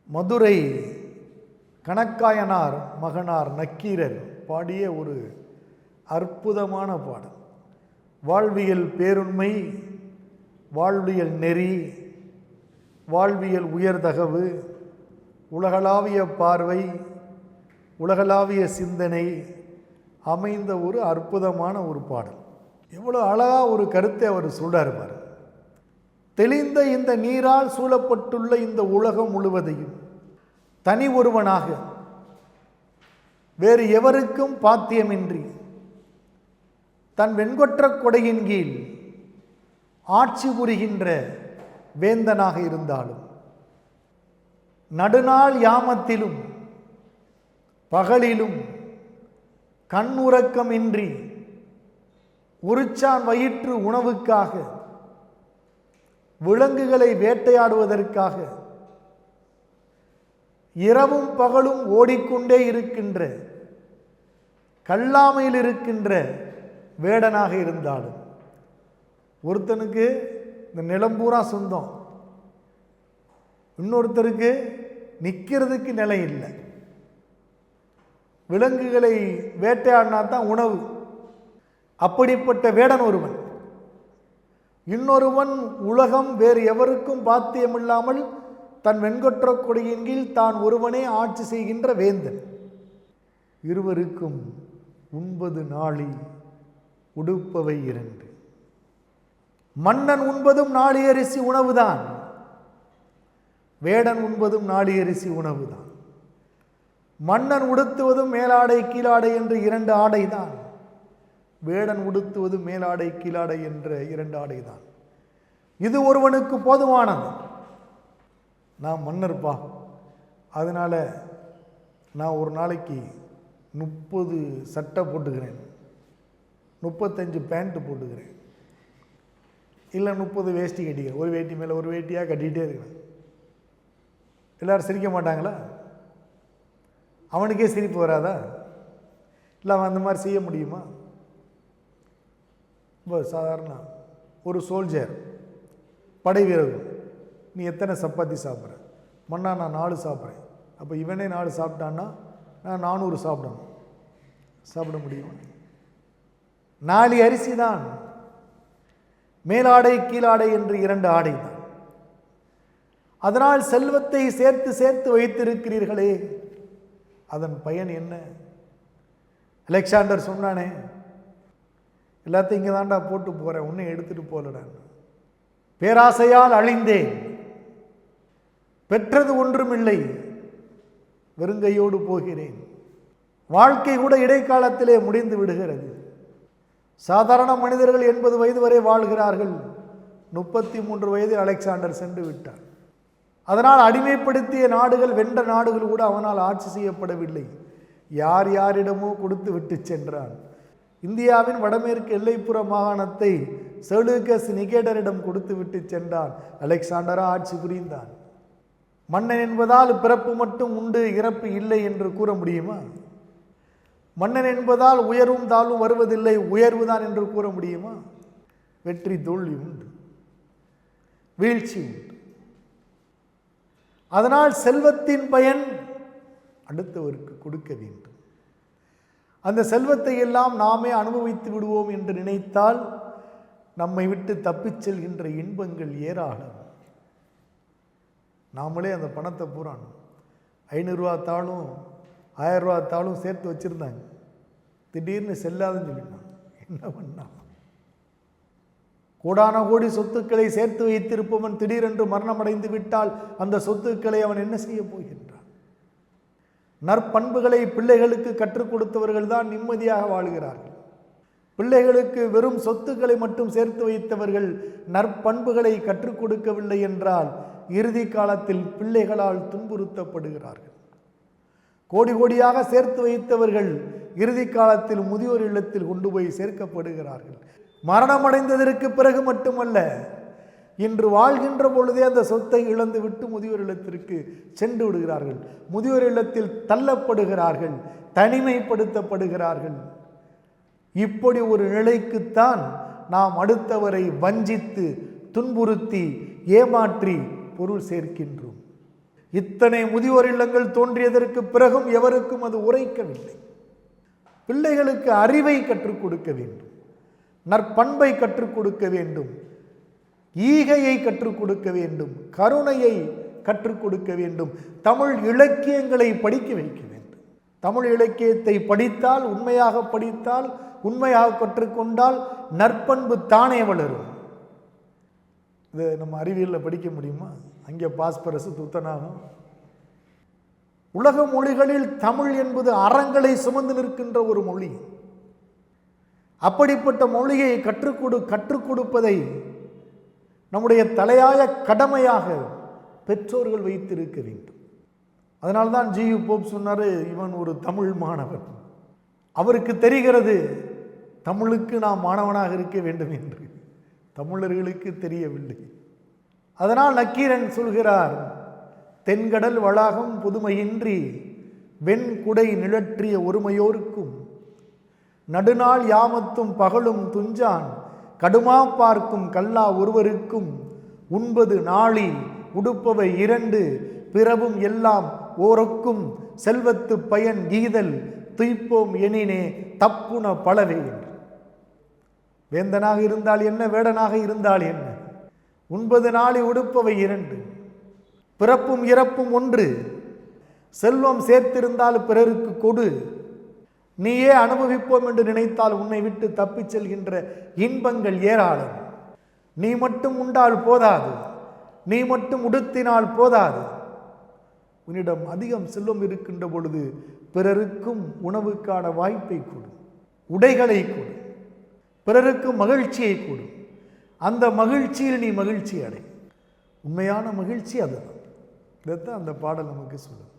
மதுரை கணக்காயனார் மகனார் நக்கீரர் பாடிய ஒரு அற்புதமான பாடல். வாழ்வியல் பேருண்மை, வாழ்வியல் நெறி, வாழ்வியல் உயர்தகவு, உலகளாவிய பார்வை, உலகளாவிய சிந்தனை அமைந்த ஒரு அற்புதமான ஒரு பாடல். எவ்வளோ அழகா ஒரு கருத்தை அவர் சொல்றார் பாரு. தெளிந்த இந்த நீரால் சூழப்பட்டுள்ள இந்த உலகம் முழுவதையும் தனி ஒருவனாக வேறு எவருக்கும் பாத்தியமின்றி தன் வெண்கொற்ற கொடையின் கீழ் ஆட்சி புரிகின்ற வேந்தனாக இருந்தாலும் நடுநாள் யாமத்திலும் பகலிலும் கண் உறக்கமின்றி உரிச்சான் வயிற்று உணவுக்காக விலங்குகளை வேட்டையாடுவதற்காக இரவும் பகலும் ஓடிக்கொண்டே இருக்கின்ற கல்லாமையில் இருக்கின்ற வேடனாக இருந்தாலும் ஒருத்தனுக்கு இந்த நிலம் பூரா சொந்தம், இன்னொருத்தருக்கு நிற்கிறதுக்கு நிலை இல்லை. விலங்குகளை வேட்டையாடினா தான் உணவு. அப்படிப்பட்ட வேடன் ஒருவன். இன்னொருவன் உலகம் வேறு எவருக்கும் பாத்தியமில்லாமல் தன் வெண்கொற்ற கொடியின் கீழ் தான் ஒருவனே ஆட்சி செய்கின்ற வேந்தன். இருவருக்கும் உண்பது நாளி, உடுப்பவை இரண்டு. மன்னன் உண்பதும் நாளியரிசி உணவுதான், வேடன் உண்பதும் நாளியரிசி உணவுதான். மன்னன் உடுத்துவதும் மேலாடை கீழாடை என்று இரண்டு ஆடைதான், வேடன் உடுத்துவது மேலாடை கீழாடை என்ற இரண்டு ஆடைதான். இது ஒருவனுக்கு போதுமானது. நான் மன்னர்ப்பா, அதனால நான் ஒரு நாளைக்கு 30 சட்டை போட்டுக்கிறேன், 35 பேண்ட்டு போட்டுக்கிறேன், இல்லை 30 வேஷ்டி கட்டிக்கிறேன். ஒரு வேட்டி மேலே ஒரு வேட்டியாக கட்டிகிட்டே இருக்கிறேன். எல்லாரும் சிரிக்க மாட்டாங்களா? அவனுக்கே சிரிப்பு வராதா? இல்லை அவன் அந்த மாதிரி செய்ய முடியுமா? இப்போ சாதாரண ஒரு சோல்ஜர், படை வீரர்கள், நீ எத்தனை சப்பாத்தி சாப்பிட்ற? மண்ணா நான் 4 சாப்பிட்றேன். அப்போ இவனே 4 சாப்பிட்டான்னா நான் 400 சாப்பிடணும். சாப்பிட முடியுமா? 4 அரிசி தான், மேலாடை கீழாடை என்று 2 ஆடை தான். அதனால் செல்வத்தை சேர்த்து சேர்த்து வைத்திருக்கிறீர்களே, அதன் பயன் என்ன? அலெக்சாண்டர் சொன்னானே, எல்லாத்தையும் இங்கே தாண்டா போட்டு போகிறேன், ஒன்றும் எடுத்துகிட்டு போகலடான். பேராசையால் அழிந்தேன், பெற்றது ஒன்றுமில்லை, வெறுங்கையோடு போகிறேன். வாழ்க்கை கூட இடைக்காலத்திலே முடிந்து விடுகிறது. சாதாரண மனிதர்கள் 80 வயது வரை வாழ்கிறார்கள். 33 வயதில் அலெக்சாண்டர் சென்று விட்டார். அதனால் அடிமைப்படுத்திய நாடுகள், வென்ற நாடுகள் கூட அவனால் ஆட்சி செய்யப்படவில்லை. யார் யாரிடமோ கொடுத்து விட்டு சென்றான். இந்தியாவின் வடமேற்கு எல்லைப்புற மாகாணத்தை செலூக்கஸ் நிகேடரிடம் கொடுத்து விட்டு சென்றான். அலெக்சாண்டரா ஆட்சி புரிந்தான். மன்னன் என்பதால் பிறப்பு மட்டும் உண்டு, இறப்பு இல்லை என்று கூற முடியுமா? மன்னன் என்பதால் உயர்வும் தாழ்வும் வருவதில்லை, உயர்வுதான் என்று கூற முடியுமா? வெற்றி தோல்வி உண்டு, வீழ்ச்சி உண்டு. அதனால் செல்வத்தின் பயன் அடுத்தவருக்கு கொடுக்க வேண்டும். அந்த செல்வத்தை எல்லாம் நாமே அனுபவித்து விடுவோம் என்று நினைத்தால் நம்மை விட்டு தப்பிச் செல்கின்ற இன்பங்கள் ஏராளம். நாமளே அந்த பணத்தை பூரான் 500 ரூபா தாளும் 1000 ரூபா தாளும் சேர்த்து வச்சுருந்தாங்க. திடீர்னு செல்லாதுன்னு சொல்லிட்டாங்க. என்ன பண்ணா? கோடான கோடி சொத்துக்களை சேர்த்து வைத்திருப்பவன் திடீரென்று மரணமடைந்து விட்டால் அந்த சொத்துக்களை அவன் என்ன செய்ய போகின்றான்? நற்பண்புகளை பிள்ளைகளுக்கு கற்றுக் கொடுத்தவர்கள் தான் நிம்மதியாக வாழ்கிறார்கள். பிள்ளைகளுக்கு வெறும் சொத்துக்களை மட்டும் சேர்த்து வைத்தவர்கள் நற்பண்புகளை கற்றுக் கொடுக்கவில்லை என்றால் இறுதி காலத்தில் பிள்ளைகளால் துன்புறுத்தப்படுகிறார்கள். கோடி கோடியாக சேர்த்து வைத்தவர்கள் இறுதி காலத்தில் முதியோர் இல்லத்தில் கொண்டு போய் சேர்க்கப்படுகிறார்கள். மரணமடைந்ததற்கு பிறகு மட்டுமல்ல, இன்று வாழ்கின்ற பொழுதே அந்த சொத்தை இழந்து விட்டு முதியோர் இல்லத்திற்கு சென்று விடுகிறார்கள். முதியோர் இல்லத்தில் தள்ளப்படுகிறார்கள், தனிமைப்படுத்தப்படுகிறார்கள். இப்படி ஒரு நிலைக்குத்தான் நாம் அடுத்தவரை வஞ்சித்து துன்புறுத்தி ஏமாற்றி பொருள் சேர்க்கின்றோம். இத்தனை முதியோர் இல்லங்கள் தோன்றியதற்கு பிறகும் எவருக்கும் அது உரைக்கவில்லை. பிள்ளைகளுக்கு அறிவை கற்றுக் கொடுக்க வேண்டும், நற்பண்பை கற்றுக் கொடுக்க வேண்டும், ஈகையை கற்றுக் கொடுக்க வேண்டும், கருணையை கற்றுக் கொடுக்க வேண்டும், தமிழ் இலக்கியங்களை படிக்க வைக்க வேண்டும். தமிழ் இலக்கியத்தை படித்தால், உண்மையாக படித்தால், உண்மையாக கற்றுக்கொண்டால் நற்பண்பு தானே வளரும். இது நம்ம அறிவியலில் படிக்க முடியுமா? அங்கே பாஸ்பரஸ் துத்தநாகம். உலக மொழிகளில் தமிழ் என்பது அறங்களை சுமந்து நிற்கின்ற ஒரு மொழி. அப்படிப்பட்ட மொழியை கற்றுக் கொடுப்பதை நம்முடைய தலையாய கடமையாக பெற்றோர்கள் வைத்திருக்க வேண்டும். அதனால்தான் ஜி.யு. போப் சொன்னார், இவன் ஒரு தமிழ் மாணவன், அவருக்கு தெரிகிறது தமிழுக்கு நாம் மாணவனாக இருக்க வேண்டும் என்று. தமிழர்களுக்கு தெரியவில்லை. அதனால் நக்கீரன் சொல்கிறார், தென்கடல் வளாகம் புதுமையின்றி வெண்குடை நிழற்றிய ஒருமையோருக்கும் நடுநாள் யாமத்தும் பகலும் துஞ்சான் கடுமா பார்க்கும் கல்லா ஒருவருக்கும் உண்பது நாளி உடுப்பவை இரண்டு பிறவும் எல்லாம் ஓரொக்கும் செல்வத்து பயன் ஈதல் துய்ப்போம் எனினே தப்புன பலவே என்று. வேந்தனாக இருந்தால் என்ன, வேடனாக இருந்தால் என்ன, உண்பது நாளி உடுப்பவை இரண்டு, பிறப்பும் இறப்பும் ஒன்று, செல்வம் சேர்த்திருந்தால் பிறருக்கு கொடு, நீயே அனுபவிப்போம் என்று நினைத்தால் உன்னை விட்டு தப்பிச் செல்கின்ற இன்பங்கள் ஏராளம். நீ மட்டும் உண்டால் போதாது, நீ மட்டும் உடுத்தினால் போதாது, உன்னிடம் அதிகம் செல்வம் இருக்கின்ற பொழுது பிறருக்கும் உணவுக்கான வாய்ப்பை கொடு, உடைகளை கொடு, பிறருக்கு மகிழ்ச்சியை கொடு. அந்த மகிழ்ச்சியில் நீ மகிழ்ச்சி அடை. உண்மையான மகிழ்ச்சி அதுதான். இதைத்தான் அந்த பாடல் நமக்கு சொல்லும்.